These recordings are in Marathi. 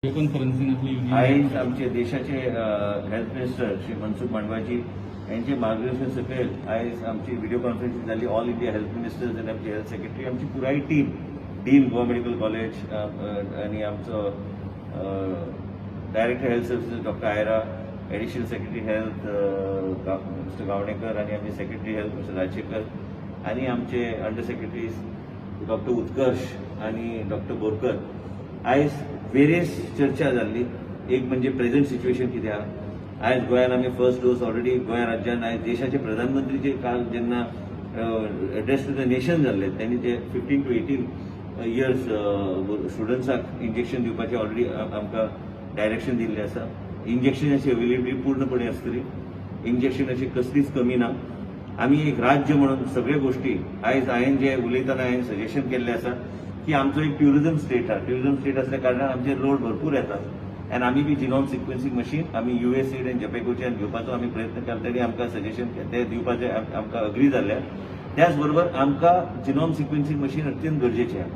आयज आमचे देशाचे हेल्थ मिनिस्टर श्री मनसुख मांडवाजी यांचे मार्गदर्शन सकयल आयज आमची व्हिडिओ कॉन्फरन्सिंग जाली. ऑल इंडिया हेल्थ मिनिस्टर्स आनी आमचे हेल्थ सेक्रेटरी आमची पुराय team, dean Goa medical college आनी आमचो डायरेक्टर हेल्थ सर्विसेस डॉक्टर आयरा, additional secretary health mister Gavnekar आनी आमचे सेक्रेटरी हेल्थ मिस्टर राजशेखर आनी आमचे अंडर सेक्रेटरीज डॉक्टर उत्कर्ष आनी डॉक्टर बोरकर. आयज वेरियस चर्चा जाल्ली. एक म्हणजे प्रेझेंट सिच्युएशन कितें आहा. आयज गोंयान आमी फर्स्ट डोस ऑलरेडी गोंया राज्यान आयज देशाचे प्रधानमंत्री जे काल जेन्ना एड्रेस टू द नेशन जाल्ले त्यांनी जे 15 to 18 इयर्स स्टुडंट्सांक इंजेक्शन दिवपाचें ऑलरेडी आमकां डायरेक्शन दिल्लें आसा. इंजेक्शनाची अवेलेबिलिटी पूर्णपणे आसतली. इंजेक्शनाची कसलीच कमी ना. आमी एक राज्य म्हणून सगळे गोष्टी आयज हांवें जे उलयतना हांवें सजेशन केल्लें आसा की आमचो एक ट्युरिझम स्टेट आहा. ट्युरिझम स्टेट असल्या कारणान आमचे लोड भरपूर येतात आनी आमी बी जिनोम सिक्वेन्सिंग मशीन आमी USAID आनी जपेकोच्यान घेवपाचो आमी प्रयत्न केला. तेणी आमकां सजेशन ते दिवपाचें आमकां अग्री जाल्ल्या. त्याच बरोबर आमकां जिनोम सिक्वेन्सिंग मशीन अत्यंत गरजेचें आहा.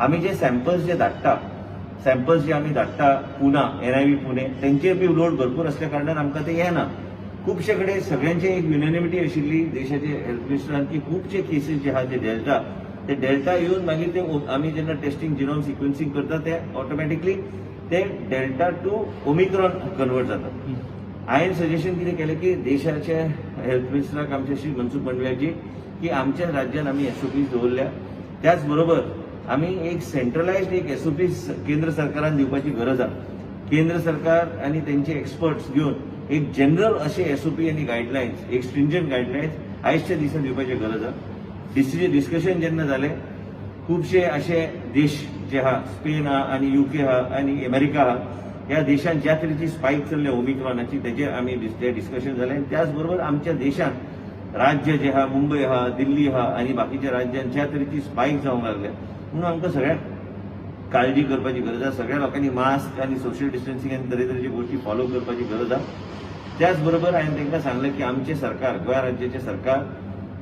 आमी जे सॅम्पल्स जे आमी धाडटा पुना, NIV पुणे, तेंचेर बी लोड भरपूर असल्या कारणान आमकां ते येना. खुबशे कडेन सगळ्यांचे एक युनिनिमिटी आशिल्ली देशाचे हेल्थ मिनिस्टरान की खुबशे केसीस जे आहा ते डेल्टा येवन मागीर ते आमी जेन्ना टेस्टिंग जिनोम सिक्वेन्सिंग करता ते ऑटोमॅटिकली ते डेल्टा टू ओमिक्रॉन कन्वर्ट जातात. हांवें सजेशन कितें केलें की देशाचे हेल्थ मिनिस्टराक आमचे श्री मनसुख मांडवियाजी की आमच्या राज्यान आमी SOPs दवरल्या. त्याच बरोबर आमी एक सेंट्रलायज्ड एक SOPs केंद्र सरकारान दिवपाची गरज आहा. केंद्र सरकार आनी तेंचे एक्सपर्ट्स घेवन एक जनरल असे SOP आनी गायडलायन्स, एक स्ट्रिंजंट गायडलायन्स आयजच्या दिसा दिवपाची गरज आहा. डिस्कशन जेन्ना जालें खुबशे असे देश जे आहा, स्पेन आहा आनी UK आहा आनी अमेरिका आहा, ह्या देशांत ज्या तरेची स्पायक चल्ल्या ओमिक्रॉनाची तेजेर आमी डिस्कशन जालें. त्याच बरोबर आमच्या देशांत राज्य जे आहा, मुंबय आहा, दिल्ली आहा आनी बाकीच्या राज्यांत ज्या तरेची स्पायक जावंक लागल्या म्हणून आमकां सगळ्यांक काळजी करपाची गरज आहा. सगळ्या लोकांनी मास्क आनी सोशल डिस्टन्सिंग आनी तरेतरेची गोष्टी फॉलो करपाची गरज आहा. त्याच बरोबर हांवें तांकां सांगलें की आमचें सरकार, गोंय राज्याचें सरकार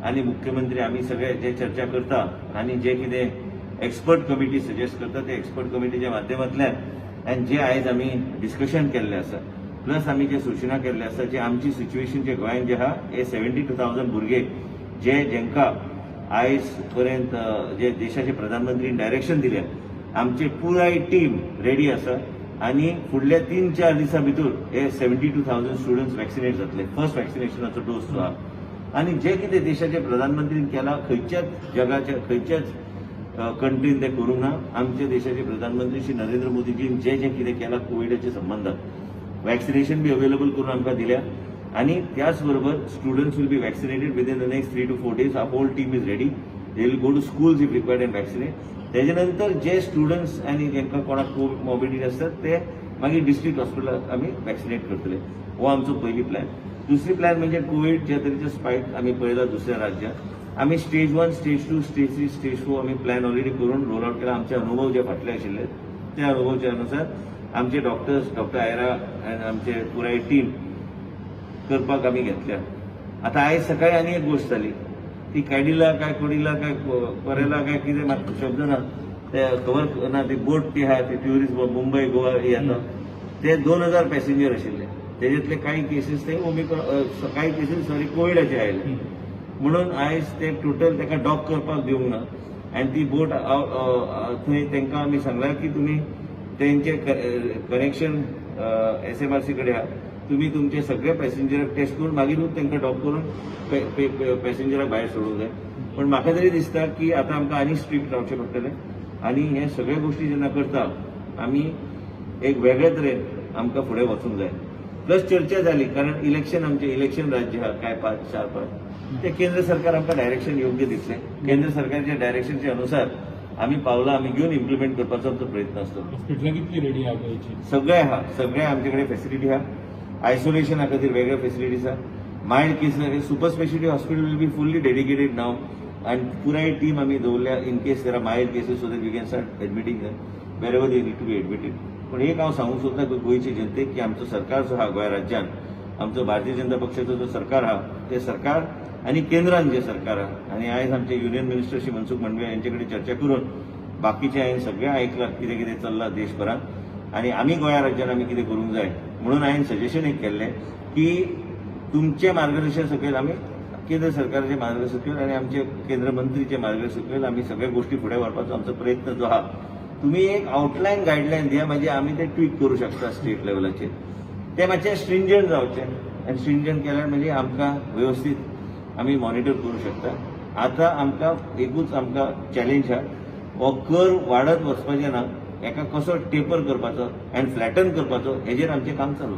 आनी मुख्यमंत्री आमी सगळे जे चर्चा करता आनी जे कितें एक्सपर्ट कमिटी सजेस्ट करता ते एक्सपर्ट कमिटीच्या माध्यमांतल्यान आनी जे आयज आमी डिस्कशन केल्लें आसा प्लस आमी जे सूचना केल्ले आसा जे आमची सिच्युएशन जे गोंयांत जे आहा हे 72,000 भुरगे जेंकां आयज पर्यंत जे देशाचे प्रधानमंत्रीन डायरेक्शन दिल्या, आमची पुराय टीम रेडी आसा आनी फुडल्या 3-4 दिसां भितर हे 72,000 स्टुडंट्स वॅक्सिनेट जातले. फर्स्ट वॅक्सिनेशनाचो डोस जो आहा आनी जे कितें देशाचे प्रधानमंत्रीन केला खंयच्याच जगाच्या खंयच्याच कंट्रीन ते करूंक ना. आमचे देशाचे प्रधानमंत्री श्री नरेंद्र मोदीजीन जे कितें केलां कोविडाच्या संबंधात वॅक्सिनेशन बी अवेलेबल करून आमकां दिल्या आनी त्याच बरोबर students will be vaccinated within the next 3 to 4 days. Our whole team is ready. They will go to schools if required and vaccinate. तेजे नंतर जे स्टुडंट्स आनी जेंकां कोणाक कोविड मॉबिलिटी आसतात ते मागीर डिस्ट्रिक्ट हॉस्पिटलांत आमी वॅक्सिनेट करतले. हो आमचो पयली प्लॅन. दुसरी प्लॅन म्हणजे कोविड ज्या तरेचे स्पायक आमी पळयला दुसऱ्या राज्यांत आमी स्टेज 1, स्टेज 2, स्टेज 3, स्टेज 4 आमी प्लॅन ऑलरेडी करून रोल आउट केला. आमचे अनुभव जे फाटले आशिल्ले त्या अनुभवाच्या अनुसार आमचे डॉक्टर्स, डॉक्टर आयरा आनी आमचे पुराय टीम करपाक आमी घेतल्या. आतां आयज सकाळी आनी एक गोश्ट जाली ती कॅडिला काय कोडिला काय परेला काय कितें म्हाका शब्द ना ते खबर ना. ती बोट ती आहा ती ट्युरिस्ट मुंबय गोवा येता ते 2,000 पॅसेंजर आशिल्ले. तेजेंतले काही केसीस ते काही केसीस कोविडाचे आयले म्हणून आयज ते टोटल ताका डॉक करपाक दिवंक ना आनी ती बोट थंय तांकां आमी सांगलां की तुमी तेंचे कनेक्शन SMRC कडेन आहा. तुमी तुमचे सगळे पॅसेंजराक टेस्ट करून मागीरूच तांकां डॉक करून पॅसेंजराक भायर सोडूंक जाय. पण म्हाका तरी दिसता की आतां आमकां आनी स्ट्रिक्ट रावचें पडटलें आनी हे सगळे गोश्टी जेन्ना करता आमी एक वेगळे तरेन आमकां फुडें वचूंक जाय. प्लस चर्चा जाली कारण इलेक्शन राज्य आहा काय 4-5 ते केंद्र सरकार आमकां डायरेक्शन योग्य दिसलें. केंद्र सरकारच्या डायरेक्शनच्या अनुसार आमी पावलां आमी घेवन इम्प्लिमेंट करपाचो आमचो प्रयत्न आसतो. रेडी सगळे आहा, सगळे आमचे कडेन फेसिलिटी आहा. आयसोलेशना खातीर वेगळे फेसिलिटीज आहा. Mild cases super speciality hospital will be fully dedicated नाव आनी पुराय टीम आमी दवरल्या in case there are mild cases so that we can start admitting wherever they need to be admitted. पण एक हांव सांगूंक सोदता गोंयचे जनतेक की आमचो सरकार जो आहा गोंय राज्यात आमचो भारतीय जनता पक्षाचो जो सरकार आहा ते सरकार आनी केंद्रान जे सरकार आहा आनी आयज आमचे युनियन मिनिस्टर श्री मनसुख मांडविया यांचे कडेन चर्चा करून बाकीचे हांवें सगळें आयकलां कितें कितें चल्लां देशभरात आनी आमी गोंया राज्यान आमी कितें करूंक जाय म्हणून हांवें सजेशन एक केल्लें की तुमचे मार्गदर्शन सकयल आमी केंद्र सरकाराचे मार्गदर्शन सकयल आनी आमचे केंद्र मंत्रीचे मार्गदर्शन सकयल आमी सगळे गोष्टी फुडें व्हरपाचो आमचो प्रयत्न जो आहा तुम्ही एक आउटलायन गायडलायन दिया म्हणजे आमी ते ट्वीक करूं शकता स्टेट लेवलाचेर ते मातशें स्ट्रिंजंट जावचें आनी स्ट्रिंजंट केल्यार म्हणजे आमकां व्यवस्थीत आमी मॉनिटर करूं शकता आतां आमकां एकूच आमकां चॅलेंज आहा हो कर वाडत वचपाचें ना एका कसो टेपर करपाचो आनी फ्लॅटन करपाचो हेजेर आमचें काम चालू